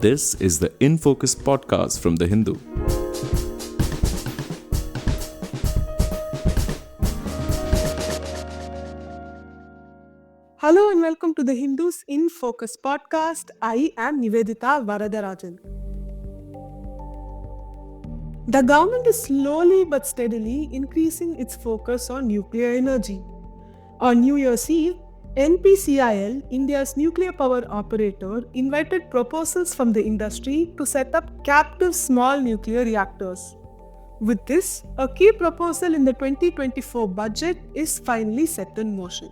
This is the In Focus podcast from The Hindu. Hello and welcome to the Hindu's In Focus podcast. I am Nivedita Varadarajan. The government is slowly but steadily increasing its focus on nuclear energy. On New Year's Eve, NPCIL, India's nuclear power operator, invited proposals from the industry to set up captive small nuclear reactors. With this, a key proposal in the 2024 budget is finally set in motion.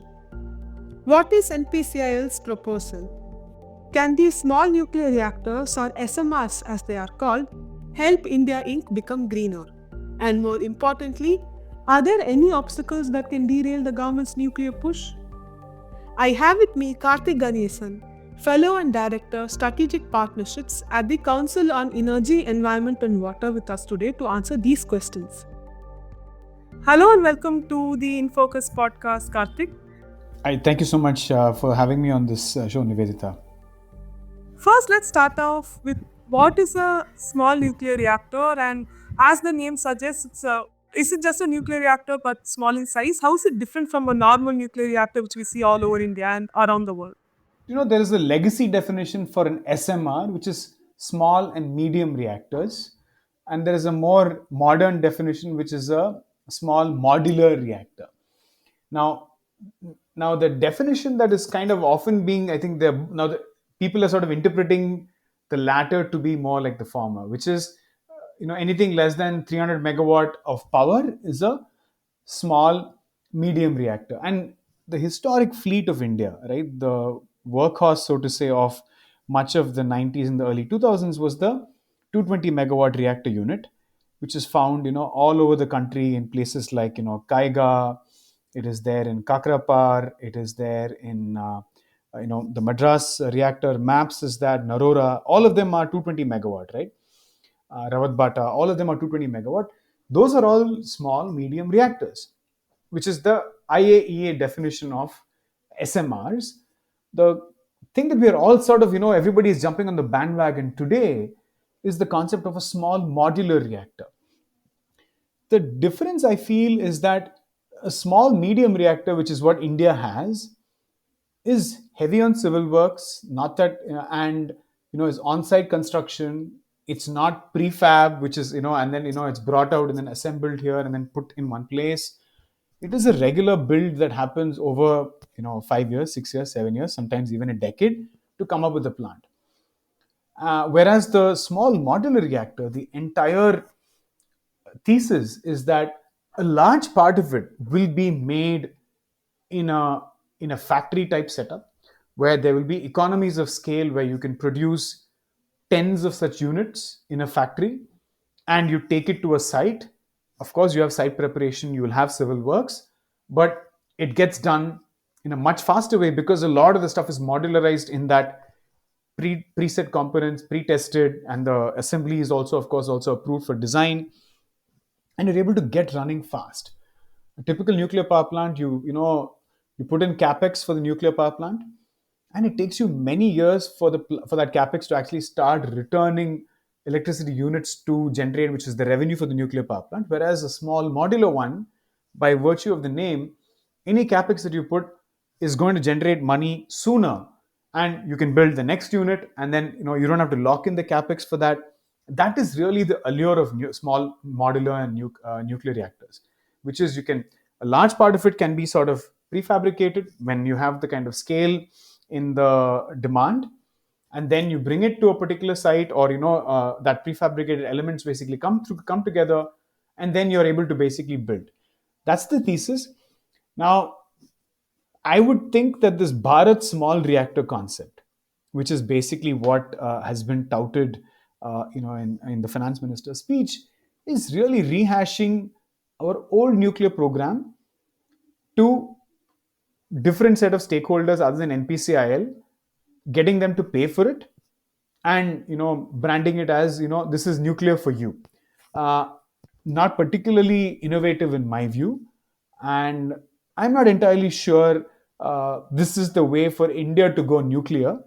What is NPCIL's proposal? Can these small nuclear reactors, or SMRs as they are called, help India Inc. become greener? And more importantly, are there any obstacles that can derail the government's nuclear push? I have with me Karthik Ganesan, Fellow and Director, Strategic Partnerships at the Council on Energy, Environment and Water with us today to answer these questions. Hello and welcome to the In Focus podcast, Karthik. Thank you so much for having me on this show, Nivedita. First, let's start off with what is a small nuclear reactor, and as the name suggests, is it just a nuclear reactor but small in size? How is it different from a normal nuclear reactor which we see all over India and around the world? There is a legacy definition for an SMR, which is small and medium reactors. And there is a more modern definition, which is a small modular reactor. Now the definition that is kind of often being, I think, the people are sort of interpreting the latter to be more like the former, which is, anything less than 300 megawatt of power is a small medium reactor. And the historic fleet of India, right, the workhorse, so to say, of much of the 90s and the early 2000s was the 220 megawatt reactor unit, which is found, all over the country in places like, Kaiga. It is there in Kakrapar. It is there in, the Madras reactor maps is that, Narora. All of them are 220 megawatt, right? Rawat Bata, all of them are 220 megawatt. Those are all small, medium reactors, which is the IAEA definition of SMRs. The thing that we are all sort of, everybody is jumping on the bandwagon today is the concept of a small modular reactor. The difference I feel is that a small medium reactor, which is what India has, is heavy on civil works, not that, and is on-site construction. It's not prefab, which is, and then it's brought out and then assembled here and then put in one place. It is a regular build that happens over 5 years, 6 years, 7 years, sometimes even a decade to come up with a plant. Whereas the small modular reactor, the entire thesis is that a large part of it will be made in a factory type setup, where there will be economies of scale, where you can produce tens of such units in a factory and you take it to a site. Of course, you have site preparation, you will have civil works, but it gets done in a much faster way because a lot of the stuff is modularized in that preset components, pre-tested, and the assembly is also, of course, also approved for design, and you're able to get running fast. A typical nuclear power plant, you put in capex for the nuclear power plant, and it takes you many years for that capex to actually start returning electricity units to generate, which is the revenue for the nuclear power plant. Whereas a small modular one, by virtue of the name, any capex that you put is going to generate money sooner, and you can build the next unit, and then you don't have to lock in the capex for that. That is really the allure of small modular and nuclear reactors, which is a large part of it can be sort of prefabricated when you have the kind of scale in the demand, and then you bring it to a particular site, or that prefabricated elements basically come together, and then you're able to basically build. That's the thesis. Now, I would think that this Bharat Small Reactor concept, which is basically what has been touted in the finance minister's speech, is really rehashing our old nuclear program to different set of stakeholders other than NPCIL, getting them to pay for it, and branding it as this is nuclear for you. Not particularly innovative in my view, and I'm not entirely sure this is the way for India to go nuclear.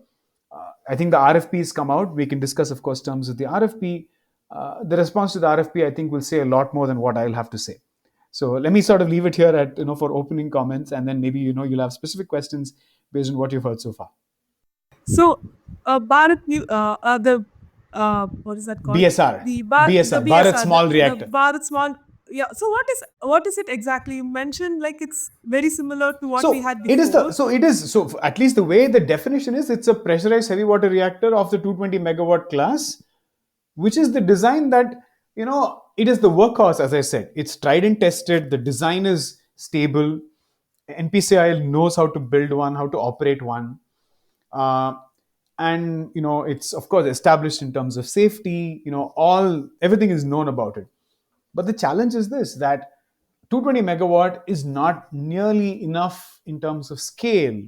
I think the RFPs come out. We can discuss, of course, terms of the RFP. The response to the RFP, I think, will say a lot more than what I'll have to say. So let me sort of leave it here at for opening comments, and then maybe you'll have specific questions based on what you've heard so far. So, the what is that called? BSR, The BSR, Bharat BSR, Small the Reactor. Bharat Small. Yeah. So what is it exactly? You mentioned like it's very similar to what we So had it is before. at least the way the definition is, it's a pressurized heavy water reactor of the 220 megawatt class, which is the design that it is the workhorse. As I said, it's tried and tested. The design is stable. NPCIL knows how to build one, how to operate one, uh, and it's of course established in terms of safety. All everything is known about it. But the challenge is this: that 220 megawatt is not nearly enough in terms of scale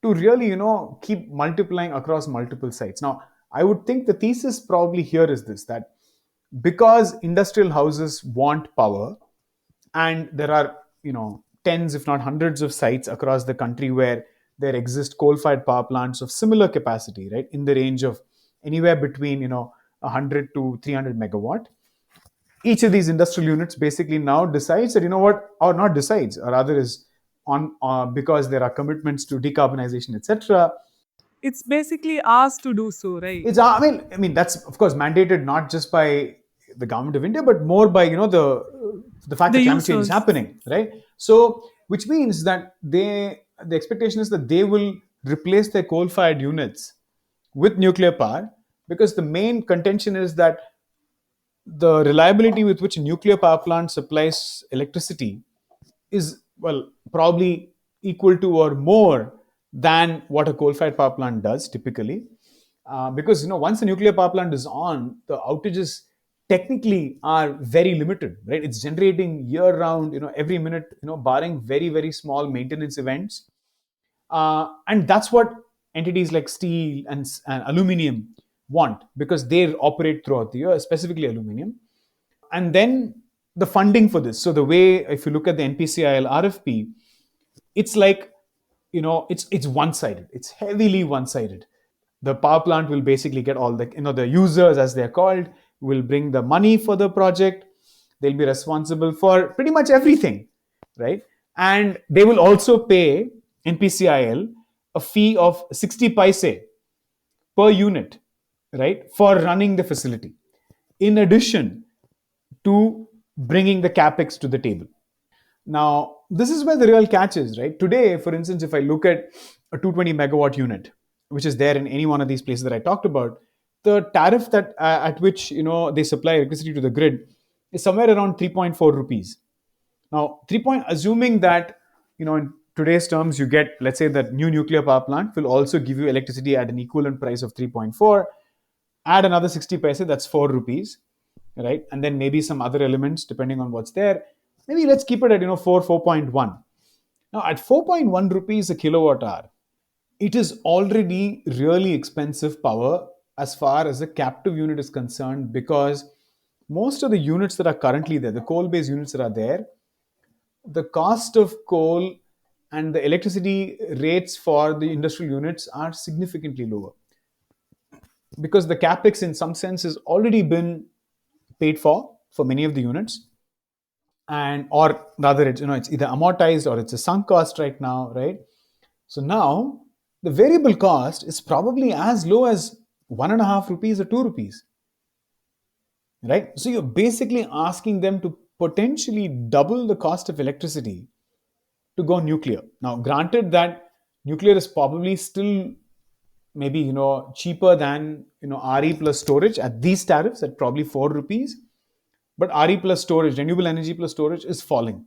to really keep multiplying across multiple sites. Now, I would think the thesis probably here is this: that because industrial houses want power, and there are tens if not hundreds of sites across the country where there exist coal-fired power plants of similar capacity, right, in the range of anywhere between 100 to 300 megawatt. Each of these industrial units basically now decides that, what, or not decides, or rather is on because there are commitments to decarbonization, etc. It's basically asked to do so, right? It's I mean that's of course mandated not just by the government of India, but more by the fact The that climate change is users. happening, right? So which means that the expectation is that they will replace their coal-fired units with nuclear power, because the main contention is that the reliability with which a nuclear power plant supplies electricity is, well, probably equal to or more than what a coal-fired power plant does typically. Because once the nuclear power plant is on, the outages technically are very limited, right? It's generating year-round, every minute, barring very very small maintenance events, and that's what entities like steel and aluminium want, because they operate throughout the year, specifically aluminium. And then the funding for this. So the way, if you look at the NPCIL RFP, it's like, it's one-sided. It's heavily one-sided. The power plant will basically get all the users, as they're called, will bring the money for the project. They'll be responsible for pretty much everything, right? And they will also pay NPCIL a fee of 60 paise per unit, right, for running the facility, in addition to bringing the capex to the table. Now, this is where the real catch is, right? Today, for instance, if I look at a 220 megawatt unit, which is there in any one of these places that I talked about, the tariff that at which they supply electricity to the grid is somewhere around 3.4 rupees. Now, assuming that in today's terms, you get, let's say, that new nuclear power plant will also give you electricity at an equivalent price of 3.4. Add another 60 paise, that's 4 rupees, right? And then maybe some other elements depending on what's there. Maybe let's keep it at 4.1. Now at 4.1 rupees a kilowatt hour, it is already really expensive power as far as the captive unit is concerned, because most of the units that are currently there, the coal based units that are there, the cost of coal and the electricity rates for the industrial units are significantly lower, because the capex in some sense has already been paid for many of the units, and or rather it's either amortized or it's a sunk cost right now, right? So now the variable cost is probably as low as 1.5 rupees or 2 rupees, right? So you're basically asking them to potentially double the cost of electricity to go nuclear. Now, granted that nuclear is probably still maybe cheaper than RE plus storage at these tariffs at probably 4 rupees, but RE plus storage, renewable energy plus storage, is falling.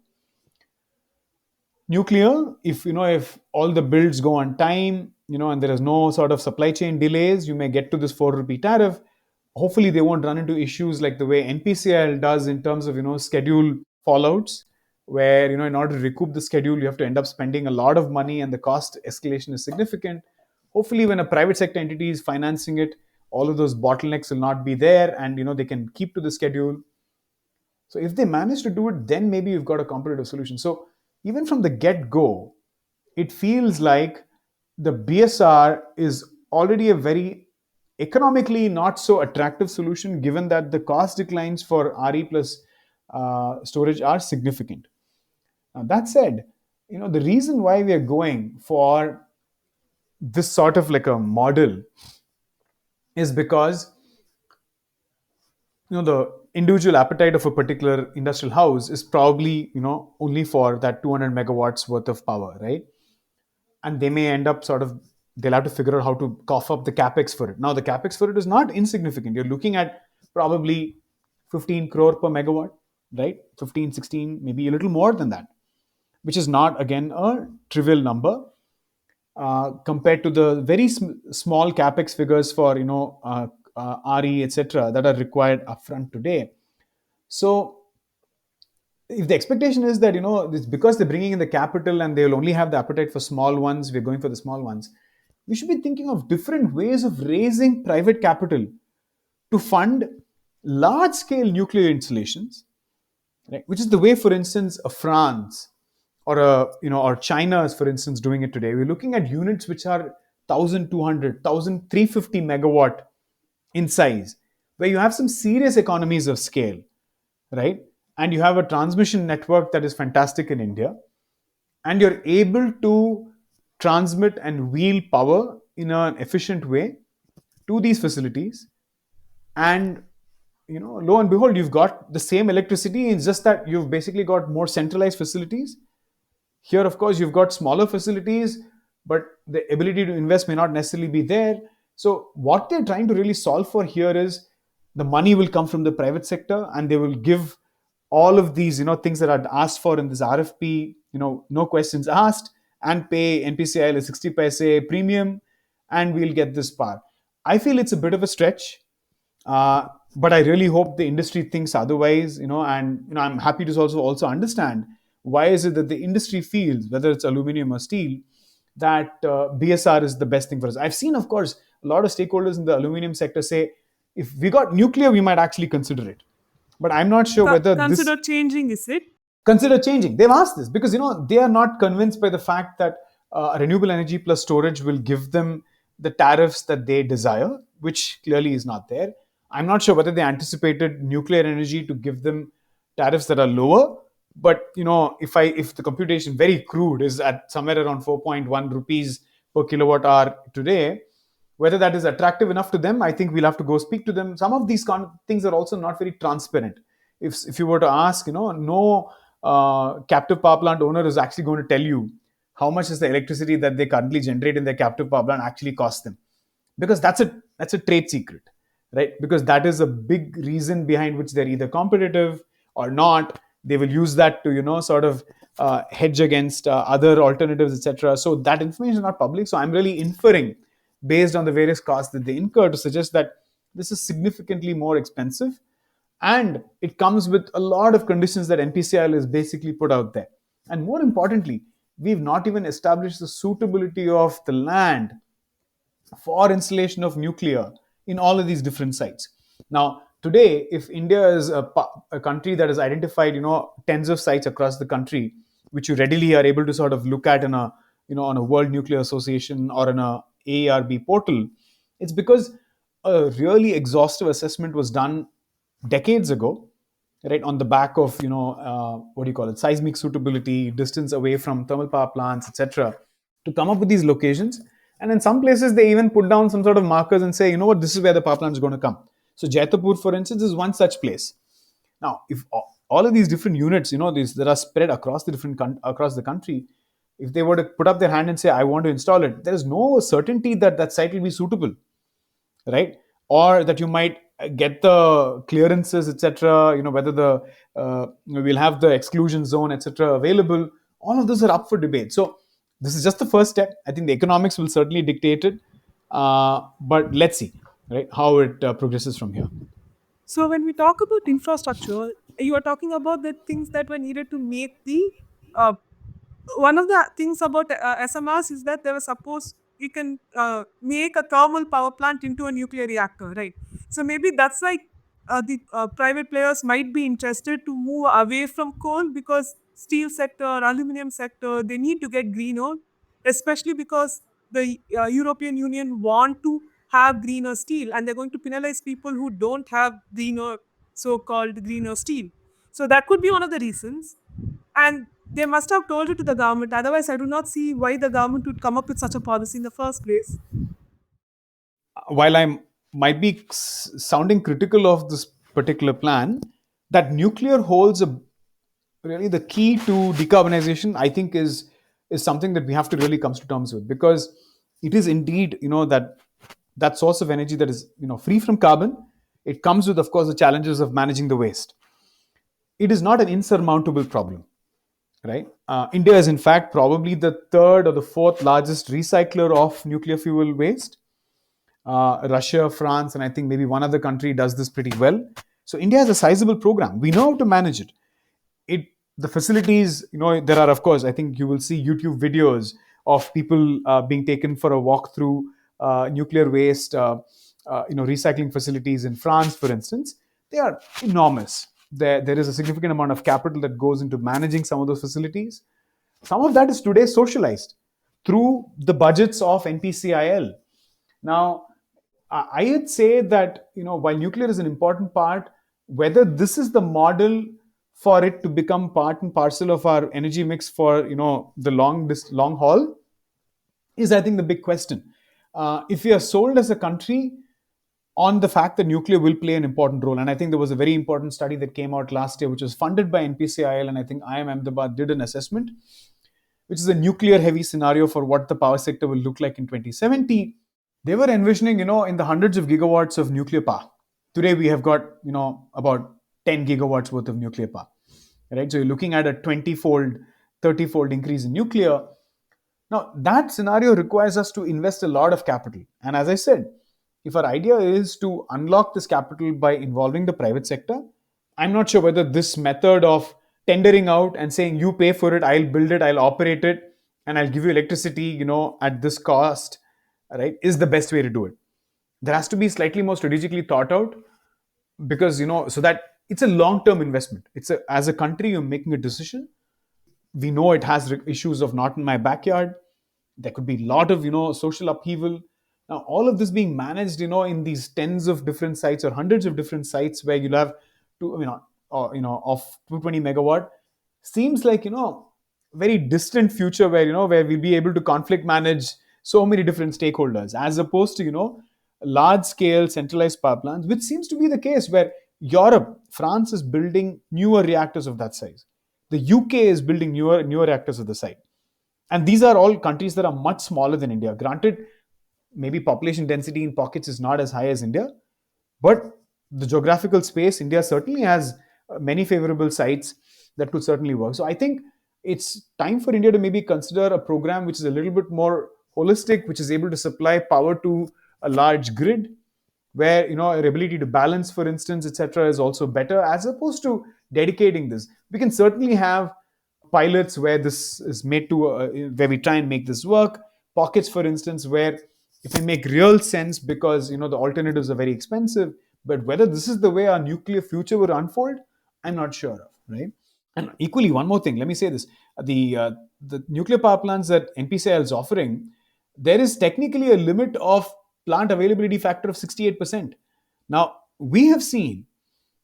Nuclear, if all the builds go on time, and there is no sort of supply chain delays, you may get to this 4 rupee tariff. Hopefully they won't run into issues like the way NPCIL does in terms of schedule fallouts, where in order to recoup the schedule you have to end up spending a lot of money and the cost escalation is significant. Hopefully when a private sector entity is financing it, all of those bottlenecks will not be there, and they can keep to the schedule. So if they manage to do it, then maybe you've got a competitive solution. So even from the get go, it feels like the BSR is already a very economically not so attractive solution, given that the cost declines for RE plus storage are significant. Now, that said, the reason why we are going for this sort of like a model is because the individual appetite of a particular industrial house is probably only for that 200 megawatts worth of power, right? And they may end up sort of, they'll have to figure out how to cough up the capex for it. Now the capex for it is not insignificant. You're looking at probably 15 crore per megawatt, right? 15, 16, maybe a little more than that, which is not again a trivial number compared to the very small capex figures for RE, etc., that are required upfront today. So if the expectation is that it's because they're bringing in the capital and they'll only have the appetite for small ones, we're going for the small ones. We should be thinking of different ways of raising private capital to fund large scale nuclear installations, right? Which is the way, for instance, a France or or China is, for instance, doing it today. We're looking at units which are 1200, 1350 megawatt in size, where you have some serious economies of scale, right? And you have a transmission network that is fantastic in India, and you're able to transmit and wheel power in an efficient way to these facilities. And lo and behold, you've got the same electricity. It's just that you've basically got more centralized facilities. Here, of course, you've got smaller facilities, but the ability to invest may not necessarily be there. So what they're trying to really solve for here is the money will come from the private sector, and they will give all of these things that are asked for in this RFP, no questions asked, and pay NPCIL a 60 paise premium, and we'll get this power. I feel it's a bit of a stretch, but I really hope the industry thinks otherwise, and I'm happy to also understand why is it that the industry feels, whether it's aluminum or steel, that BSR is the best thing for us. I've seen, of course, a lot of stakeholders in the aluminum sector say, if we got nuclear, we might actually consider it. But I'm not sure whether Consider changing, is it? Consider changing. They've asked this because they are not convinced by the fact that renewable energy plus storage will give them the tariffs that they desire, which clearly is not there. I'm not sure whether they anticipated nuclear energy to give them tariffs that are lower. But if the computation, very crude, is at somewhere around 4.1 rupees per kilowatt hour today, whether that is attractive enough to them, I think we'll have to go speak to them. Some of these things are also not very transparent. If you were to ask, no captive power plant owner is actually going to tell you how much is the electricity that they currently generate in their captive power plant actually cost them, because that's a trade secret, right? Because that is a big reason behind which they're either competitive or not. They will use that to sort of hedge against other alternatives, etc. So that information is not public. So I'm really inferring based on the various costs that they incur to suggest that this is significantly more expensive, and it comes with a lot of conditions that NPCIL is basically put out there. And more importantly, we've not even established the suitability of the land for installation of nuclear in all of these different sites. Now, today, if India is a country that has identified, tens of sites across the country, which you readily are able to sort of look at in a, on a World Nuclear Association or in a AARB portal, it's because a really exhaustive assessment was done decades ago, right, on the back of what do you call it, seismic suitability, distance away from thermal power plants, etc., to come up with these locations. And in some places they even put down some sort of markers and say, this is where the power plant is going to come. So Jaitapur, for instance, is one such place. Now, if all of these different units, that are spread across across the country, if they were to put up their hand and say, I want to install it, there is no certainty that that site will be suitable, right? Or that you might get the clearances, etc. Whether the we'll have the exclusion zone, etc. available. All of those are up for debate. So this is just the first step. I think the economics will certainly dictate it, but let's see, right, how it progresses from here. So when we talk about infrastructure, you are talking about the things that were needed to make the uh, one of the things about SMRs is that they were supposed you can make a thermal power plant into a nuclear reactor, right? So maybe that's why the private players might be interested to move away from coal, because steel sector, aluminum sector, they need to get greener, especially because the European Union want to have greener steel, and they're going to penalize people who don't have greener, so-called greener steel. So that could be one of the reasons. And they must have told it to the government. Otherwise, I do not see why the government would come up with such a policy in the first place. While I might be sounding critical of this particular plan, that nuclear holds a really the key to decarbonization. I think is something that we have to really come to terms with, because it is indeed that source of energy that is free from carbon. It comes with, of course, the challenges of managing the waste. It is not an insurmountable problem, right? India is in fact probably the third or the fourth largest recycler of nuclear fuel waste. Russia, France, and I think maybe one other country does this pretty well. So India has a sizable program. We know how to manage it. The facilities, there are, of course, I think you will see YouTube videos of people being taken for a walk through nuclear waste, recycling facilities in France, for instance. They are enormous. There is a significant amount of capital that goes into managing some of those facilities. Some of that is today socialized through the budgets of NPCIL. Now, I'd say that while nuclear is an important part, whether this is the model for it to become part and parcel of our energy mix for the long haul is, I think, the big question. If we are sold as a country on the fact that nuclear will play an important role, and I think there was a very important study that came out last year, which was funded by NPCIL, and I think IIM Ahmedabad did an assessment, which is a nuclear heavy scenario for what the power sector will look like in 2070. They were envisioning, in the hundreds of gigawatts of nuclear power. Today we have got, about 10 gigawatts worth of nuclear power, right? So you're looking at a 20-fold, 30-fold increase in nuclear. Now, that scenario requires us to invest a lot of capital. And as I said, if our idea is to unlock this capital by involving the private sector, I'm not sure whether this method of tendering out and saying, you pay for it, I'll build it, I'll operate it, and I'll give you electricity, at this cost, right, is the best way to do it. There has to be slightly more strategically thought out, because so that it's a long-term investment. As a country, you're making a decision. We know it has issues of not in my backyard. There could be a lot of social upheaval. Now, all of this being managed in these tens of different sites or hundreds of different sites where you'll have of 220 megawatt seems like very distant future where we'll be able to conflict manage so many different stakeholders, as opposed to large scale centralized power plants, which seems to be the case where France is building newer reactors of that size. The UK is building newer reactors of the size. And these are all countries that are much smaller than India. Granted, maybe population density in pockets is not as high as India, but the geographical space, India certainly has many favorable sites that could certainly work. So I think it's time for India to maybe consider a program which is a little bit more holistic, which is able to supply power to a large grid, where our ability to balance, for instance, etc., is also better, as opposed to dedicating this. We can certainly have pilots where this is made to where we try and make this work. Pockets, for instance, where if they make real sense, because the alternatives are very expensive. But whether this is the way our nuclear future will unfold, I'm not sure of, right? And equally, one more thing, let me say this: the nuclear power plants that NPCIL is offering, there is technically a limit of plant availability factor of 68%. Now, we have seen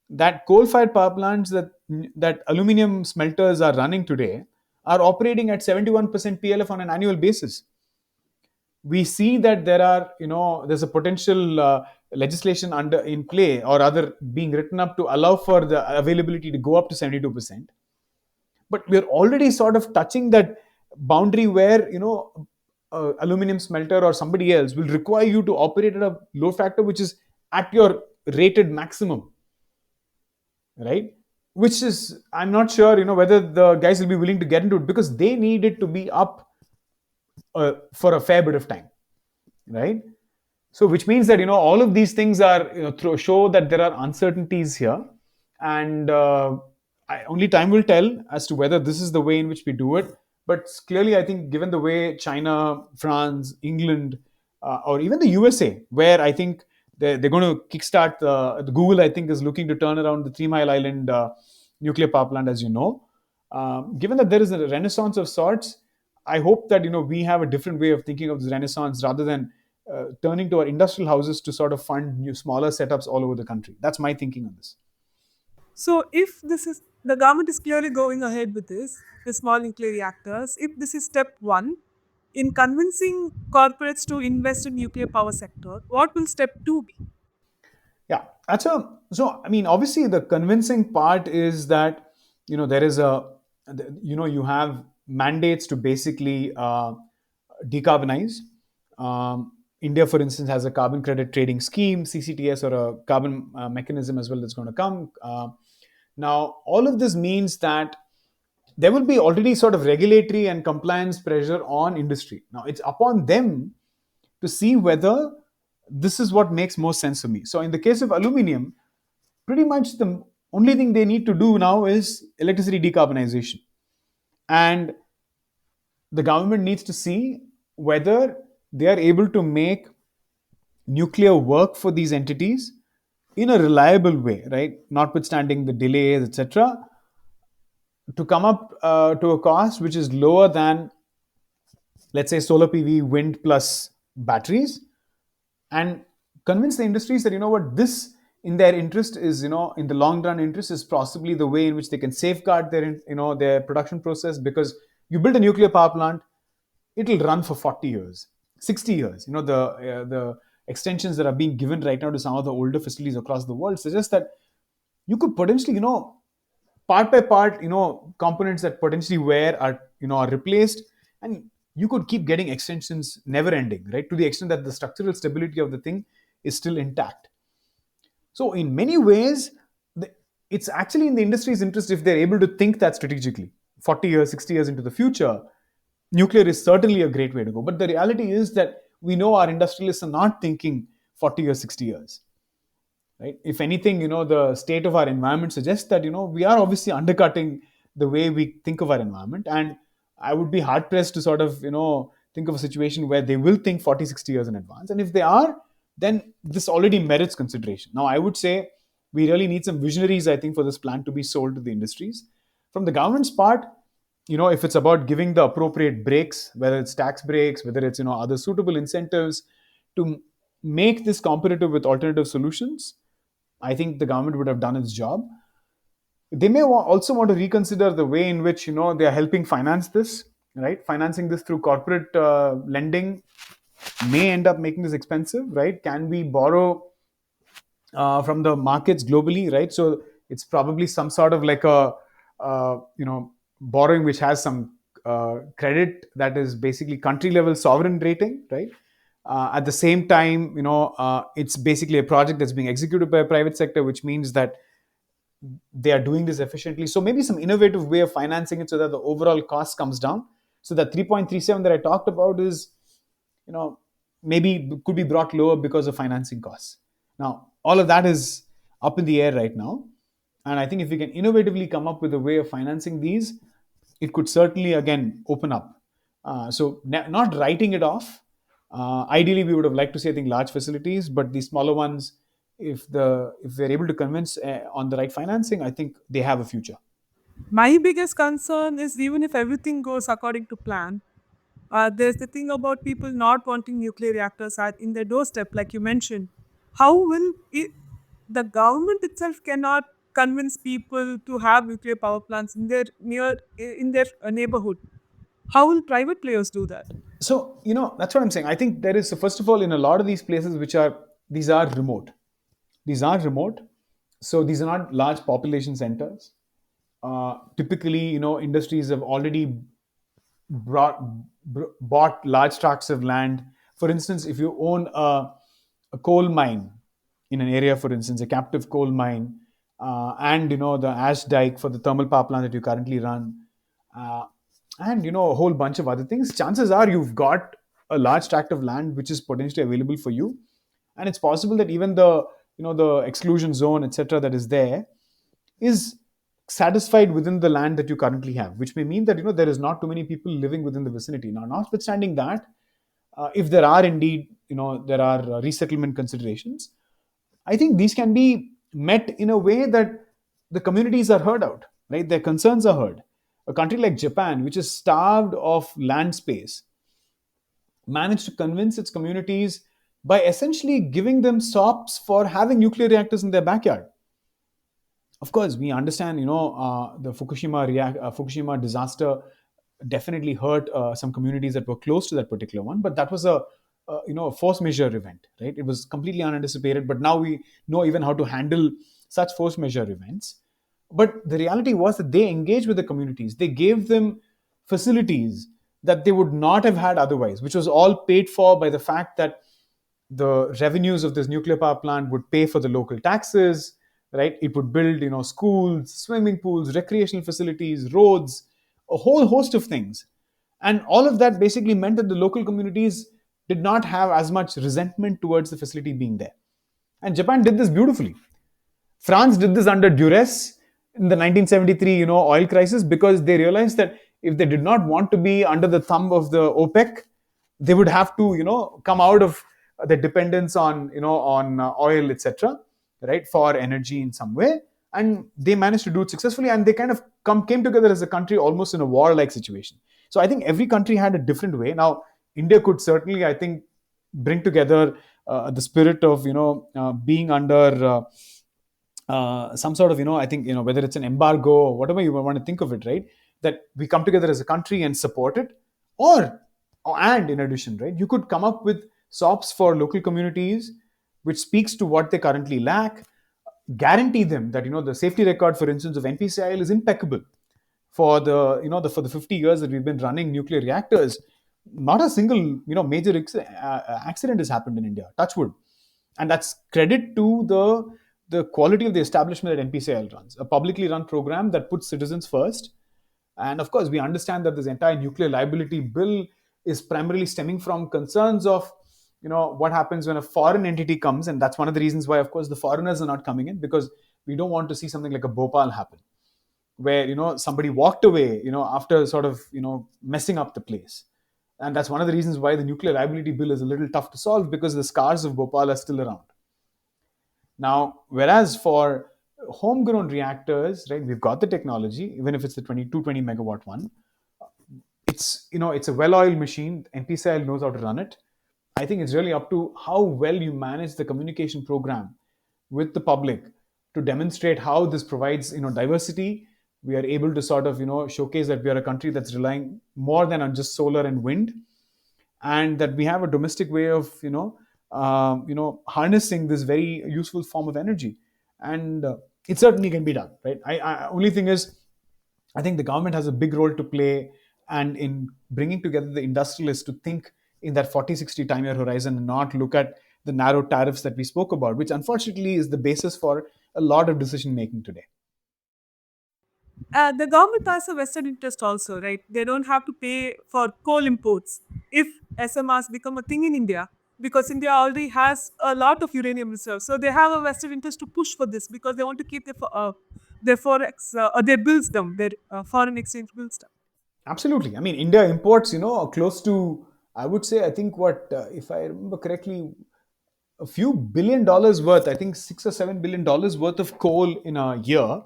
that coal-fired power plants that aluminium smelters are running today are operating at 71% PLF on an annual basis. We see that there's a potential legislation in play, or other being written up, to allow for the availability to go up to 72%. But we're already sort of touching that boundary where aluminum smelter or somebody else will require you to operate at a load factor which is at your rated maximum, right? Which is, I'm not sure whether the guys will be willing to get into it, because they need it to be up for a fair bit of time, right? So which means that all of these things are show that there are uncertainties here, and only time will tell as to whether this is the way in which we do it. But clearly, I think, given the way China, France, England, or even the USA, where I think they're going to kickstart the Google, I think, is looking to turn around the 3 Mile Island nuclear power plant, as you know. Given that there is a renaissance of sorts, I hope that we have a different way of thinking of this renaissance rather than turning to our industrial houses to sort of fund new smaller setups all over the country. That's my thinking on this. So, if this is the government is clearly going ahead with this, the small nuclear reactors, if this is step one in convincing corporates to invest in nuclear power sector, what will step two be? Yeah, so I mean, obviously, the convincing part is that there is you have mandates to basically decarbonize. India, for instance, has a carbon credit trading scheme, CCTS, or a carbon mechanism as well that's going to come. Now, all of this means that there will be already sort of regulatory and compliance pressure on industry. Now, it's upon them to see whether this is what makes most sense for me. So, in the case of aluminium, pretty much the only thing they need to do now is electricity decarbonization. And the government needs to see whether they are able to make nuclear work for these entities in a reliable way, right? Notwithstanding the delays, etc., to come up to a cost which is lower than, let's say, solar PV, wind plus batteries, and convince the industries that what this in their interest is, in the long run interest is possibly the way in which they can safeguard their production process. Because you build a nuclear power plant, it'll run for 40 years, 60 years. The extensions that are being given right now to some of the older facilities across the world suggest that you could potentially, part by part, components that potentially wear are replaced, and you could keep getting extensions never ending, right? To the extent that the structural stability of the thing is still intact. So in many ways, it's actually in the industry's interest if they're able to think that strategically. 40 years, 60 years into the future, nuclear is certainly a great way to go. But the reality is that we know our industrialists are not thinking 40 years, 60 years. Right? If anything, the state of our environment suggests that we are obviously undercutting the way we think of our environment. And I would be hard pressed to sort of think of a situation where they will think 40, 60 years in advance. And if they are, then this already merits consideration. Now, I would say we really need some visionaries, I think, for this plan to be sold to the industries. From the government's part, if it's about giving the appropriate breaks, whether it's tax breaks, whether it's other suitable incentives to make this competitive with alternative solutions, I think the government would have done its job. They may also want to reconsider the way in which they are helping finance this, right? Financing this through corporate lending may end up making this expensive, right? Can we borrow from the markets globally, right? So it's probably some sort of like a borrowing which has some credit that is basically country level sovereign rating, right? At the same time, it's basically a project that's being executed by a private sector, which means that they are doing this efficiently. So maybe some innovative way of financing it so that the overall cost comes down. So that 3.37 that I talked about is, maybe could be brought lower because of financing costs. Now, all of that is up in the air right now. And I think if we can innovatively come up with a way of financing these, it could certainly, again, open up. So not writing it off. Ideally, we would have liked to see, I think, large facilities, but the smaller ones, if they're able to convince on the right financing, I think they have a future. My biggest concern is even if everything goes according to plan, there's the thing about people not wanting nuclear reactors at in their doorstep, like you mentioned. How will the government itself cannot convince people to have nuclear power plants in their neighborhood? How will private players do that? So, that's what I'm saying. I think there is, first of all, in a lot of these places, these are remote. These are remote. So these are not large population centers. Typically, industries have already bought large tracts of land. For instance, if you own a coal mine in an area, for instance, a captive coal mine, and the ash dike for the thermal power plant that you currently run, and a whole bunch of other things, chances are you've got a large tract of land which is potentially available for you, and it's possible that even the exclusion zone, etc., that is there is satisfied within the land that you currently have, which may mean that there is not too many people living within the vicinity. Now, notwithstanding that, if there are indeed there are resettlement considerations, I think these can be met in a way that the communities are heard out, right? Their concerns are heard. a country like Japan, which is starved of land space, managed to convince its communities by essentially giving them SOPs for having nuclear reactors in their backyard. Of course, we understand, the Fukushima disaster definitely hurt some communities that were close to that particular one, but that was a force majeure event, right? It was completely unanticipated, but now we know even how to handle such force majeure events. But the reality was that they engaged with the communities. They gave them facilities that they would not have had otherwise, which was all paid for by the fact that the revenues of this nuclear power plant would pay for the local taxes, right? It would build, schools, swimming pools, recreational facilities, roads, a whole host of things. And all of that basically meant that the local communities did not have as much resentment towards the facility being there. And Japan did this beautifully. France did this under duress in the 1973, oil crisis, because they realized that if they did not want to be under the thumb of the OPEC, they would have to, come out of the dependence on, on oil, etc., right, for energy in some way. And they managed to do it successfully, and they kind of came together as a country almost in a war-like situation. So I think every country had a different way. Now, India could certainly, I think, bring together the spirit of, being under some sort of, I think, whether it's an embargo or whatever you want to think of it, right? That we come together as a country and support it. And in addition, right, you could come up with SOPs for local communities, which speaks to what they currently lack, guarantee them that, the safety record, for instance, of NPCIL is impeccable. For for the 50 years that we've been running nuclear reactors, not a single, major accident has happened in India, touch wood. And that's credit to the quality of the establishment that NPCIL runs, a publicly run program that puts citizens first. And of course, we understand that this entire nuclear liability bill is primarily stemming from concerns of, what happens when a foreign entity comes. And that's one of the reasons why, of course, the foreigners are not coming in, because we don't want to see something like a Bhopal happen, where, somebody walked away, after sort of, messing up the place. And that's one of the reasons why the nuclear liability bill is a little tough to solve, because the scars of Bhopal are still around. Now, whereas for homegrown reactors, right, we've got the technology, even if it's the 220 megawatt one. It's a well-oiled machine. NPCIL knows how to run it. I think it's really up to how well you manage the communication program with the public to demonstrate how this provides, diversity. We are able to sort of, showcase that we are a country that's relying more than on just solar and wind, and that we have a domestic way of, harnessing this very useful form of energy. And it certainly can be done, right? Only thing is, I think the government has a big role to play, and in bringing together the industrialists to think in that 40-60 time year horizon, and not look at the narrow tariffs that we spoke about, which unfortunately is the basis for a lot of decision making today. The government has a vested interest also, right? They don't have to pay for coal imports if SMRs become a thing in India, because India already has a lot of uranium reserves. So they have a vested interest to push for this, because they want to keep their forex, their bills down, their foreign exchange bills down. Absolutely. I mean, India imports, close to, I would say, I think if I remember correctly, a few $1 billion worth, I think $6 or $7 billion worth of coal in a year,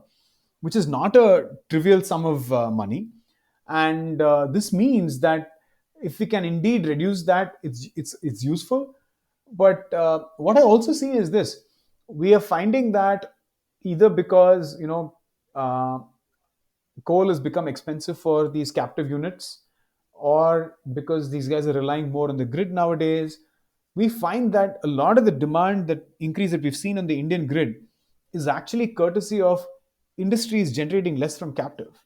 which is not a trivial sum of money. And this means that if we can indeed reduce that, it's useful. But what I also see is this: we are finding that either because coal has become expensive for these captive units, or because these guys are relying more on the grid nowadays, we find that a lot of the demand that increase that we've seen on the Indian grid is actually courtesy of industries generating less from captive.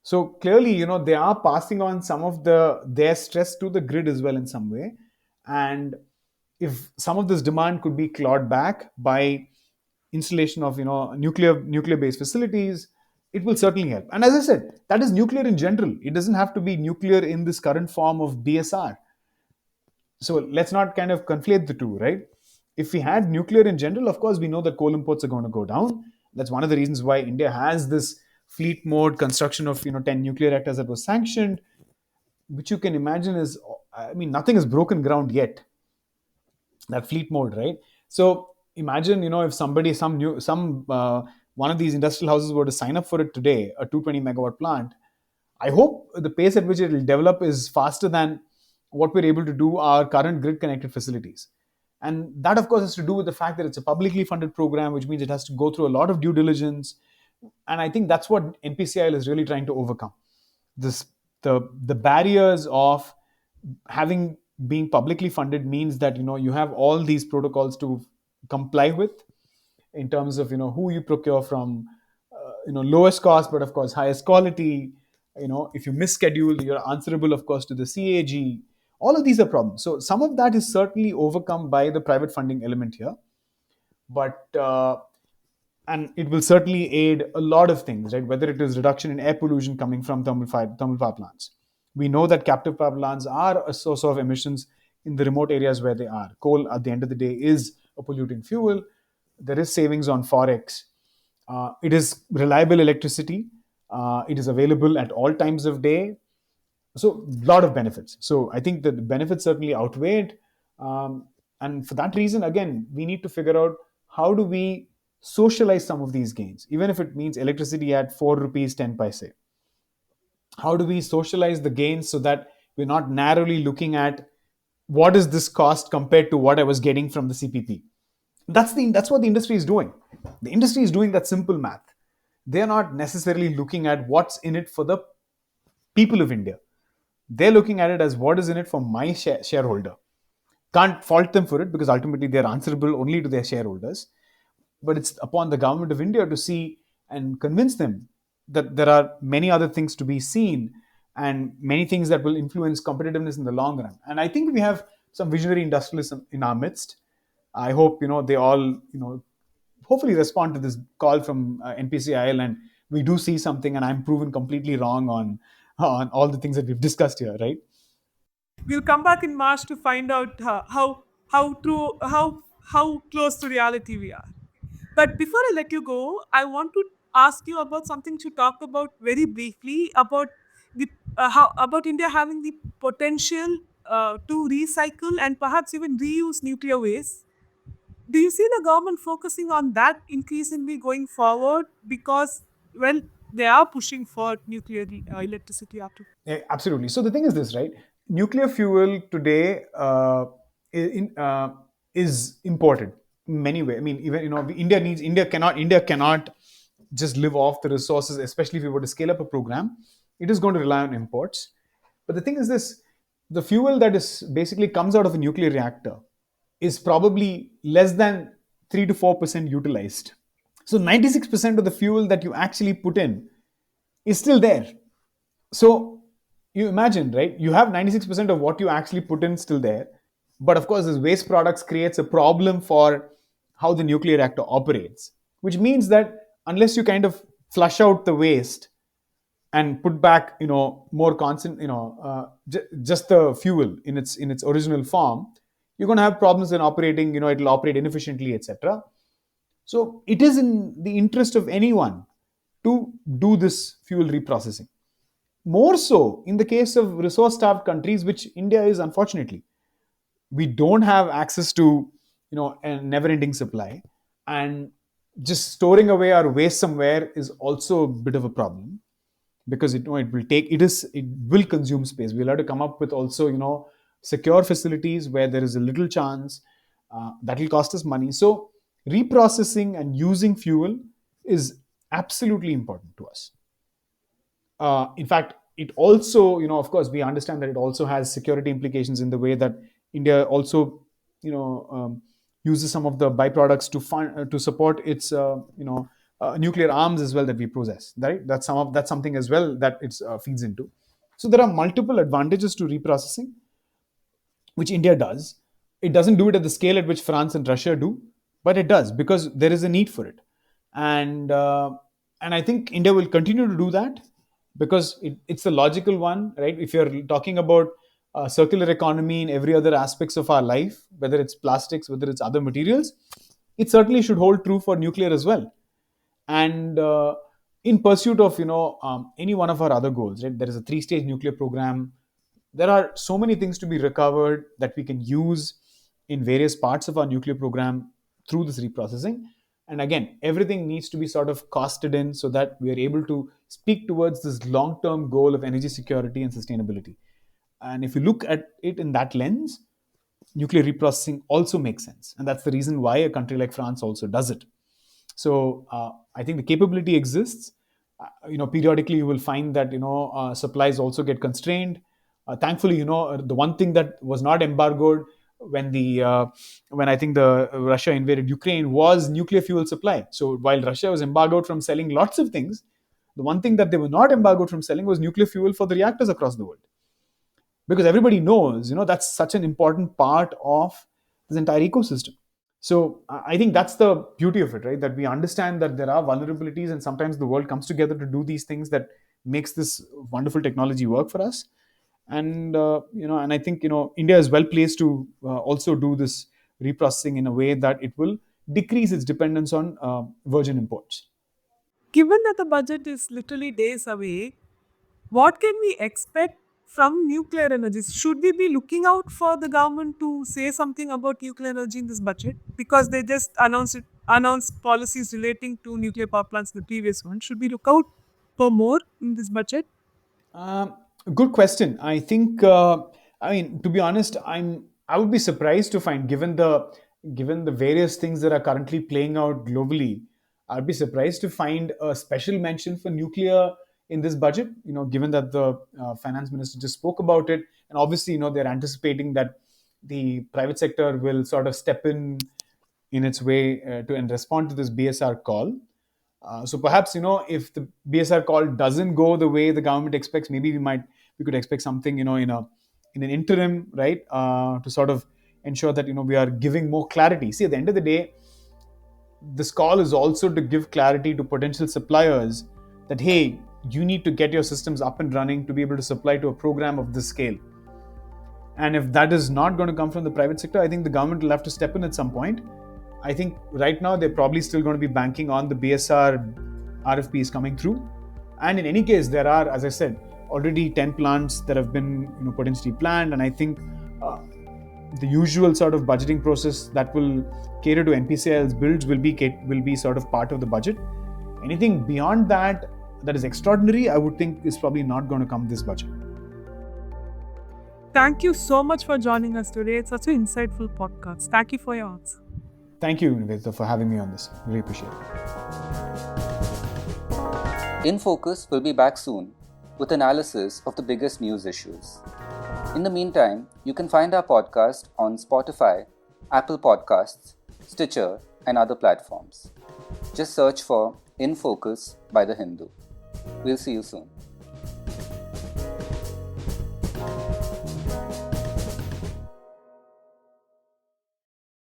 So clearly, they are passing on some of their stress to the grid as well in some way. And if some of this demand could be clawed back by installation of nuclear based facilities, it will certainly help. And as I said, that is nuclear in general. It doesn't have to be nuclear in this current form of BSR. So let's not kind of conflate the two, right? If we had nuclear in general, of course, we know that coal imports are going to go down. That's one of the reasons why India has this fleet mode construction of 10 nuclear reactors that was sanctioned, which you can imagine is, I mean, nothing is broken ground yet. That fleet mode, right? So imagine, if somebody, one of these industrial houses were to sign up for it today, a 220 megawatt plant, I hope the pace at which it will develop is faster than what we're able to do our current grid connected facilities. And that, of course, has to do with the fact that it's a publicly funded program, which means it has to go through a lot of due diligence. And I think that's what NPCIL is really trying to overcome. This the barriers of having being publicly funded means that you have all these protocols to comply with, in terms of who you procure from, lowest cost but of course highest quality. If you miss schedule, you're answerable of course to the CAG. All of these are problems. So some of that is certainly overcome by the private funding element here, but and it will certainly aid a lot of things, right? Whether it is reduction in air pollution coming from thermal power plants. We know that captive power plants are a source of emissions in the remote areas where they are. Coal, at the end of the day, is a polluting fuel. There is savings on forex. It is reliable electricity. It is available at all times of day. So a lot of benefits. So I think that the benefits certainly outweigh it. And for that reason, again, we need to figure out how do we socialize some of these gains, even if it means electricity at 4 rupees 10 paise. How do we socialize the gains so that we're not narrowly looking at what is this cost compared to what I was getting from the CPP? That's what the industry is doing. The industry is doing that simple math. They're not necessarily looking at what's in it for the people of India. They're looking at it as what is in it for my shareholder. Can't fault them for it, because ultimately they're answerable only to their shareholders. But it's upon the government of India to see and convince them that there are many other things to be seen and many things that will influence competitiveness in the long run. And I think we have some visionary industrialists in our midst. I hope they all hopefully respond to this call from NPCIL, and we do see something, and I'm proven completely wrong on all the things that we've discussed here, right? We'll come back in March to find out how true how close to reality we are. But before I let you go, I want to ask you about something to talk about very briefly about the how about India having the potential to recycle and perhaps even reuse nuclear waste. Do you see the government focusing on that increasingly going forward? Because, well, they are pushing for nuclear electricity after. Yeah, absolutely. So the thing is this, right? Nuclear fuel today is imported in many ways. I mean, even India cannot just live off the resources, especially if we were to scale up a program. It is going to rely on imports. But the thing is this: the fuel that is basically comes out of a nuclear reactor is probably less than 3 to 4% utilized. So 96% of the fuel that you actually put in is still there. So you imagine, right? You have 96% of what you actually put in still there. But of course, this waste products creates a problem for how the nuclear reactor operates, which means that unless you kind of flush out the waste and put back, more constant, just the fuel in its original form, you're going to have problems in operating. It'll operate inefficiently, etc. So it is in the interest of anyone to do this fuel reprocessing. More so in the case of resource starved countries, which India is, unfortunately. We don't have access to a never ending supply, and just storing away our waste somewhere is also a bit of a problem, because it will consume space. We'll have to come up with also secure facilities where there is a little chance that will cost us money. So reprocessing and using fuel is absolutely important to us. In fact, it also, of course, we understand that it also has security implications in the way that India also, uses some of the byproducts to support its, nuclear arms as well that we possess. Right? That's something as well that it feeds into. So there are multiple advantages to reprocessing, which India does. It doesn't do it at the scale at which France and Russia do, but it does because there is a need for it, and I think India will continue to do that because it's the logical one, right? If you're talking about circular economy in every other aspects of our life, whether it's plastics, whether it's other materials, it certainly should hold true for nuclear as well. And in pursuit of any one of our other goals, right? There is a 3-stage nuclear program. There are so many things to be recovered that we can use in various parts of our nuclear program through this reprocessing. And again, everything needs to be sort of costed in so that we are able to speak towards this long term goal of energy security and sustainability. And if you look at it in that lens, nuclear reprocessing also makes sense. And that's the reason why a country like France also does it. So I think the capability exists. Periodically you will find that supplies also get constrained. Thankfully, the one thing that was not embargoed when I think the Russia invaded Ukraine was nuclear fuel supply. So while Russia was embargoed from selling lots of things, the one thing that they were not embargoed from selling was nuclear fuel for the reactors across the world, because everybody knows that's such an important part of this entire ecosystem. So I think that's the beauty of it, right? That we understand that there are vulnerabilities, and sometimes the world comes together to do these things that makes this wonderful technology work for us. And I think India is well placed to also do this reprocessing in a way that it will decrease its dependence on virgin imports. Given that the budget is literally days away, what can we expect from nuclear energy? Should we be looking out for the government to say something about nuclear energy in this budget? Because they just announced policies relating to nuclear power plants in the previous one. Should we look out for more in this budget? Um, Good question. I think, to be honest, I would be surprised to find, given the various things that are currently playing out globally, I'd be surprised to find a special mention for nuclear in this budget. Given that the finance minister just spoke about it, and obviously, they're anticipating that the private sector will sort of step in its way to and respond to this BSR call. So perhaps if the BSR call doesn't go the way the government expects, maybe we could expect something in an interim, right, to sort of ensure that we are giving more clarity. See, at the end of the day, this call is also to give clarity to potential suppliers that, hey, you need to get your systems up and running to be able to supply to a program of this scale. And if that is not going to come from the private sector, I think the government will have to step in at some point. I think right now they're probably still going to be banking on the BSR RFPs coming through. And in any case, there are, as I said, already 10 plants that have been potentially planned. And I think the usual sort of budgeting process that will cater to NPCIL's builds will be sort of part of the budget. Anything beyond that is extraordinary, I would think is probably not going to come this budget. Thank you so much for joining us today. It's such an insightful podcast. Thank you for your answer. Thank you, Nivedita, for having me on this. Really appreciate it. In Focus will be back soon with analysis of the biggest news issues. In the meantime, you can find our podcast on Spotify, Apple Podcasts, Stitcher, and other platforms. Just search for In Focus by The Hindu. We'll see you soon.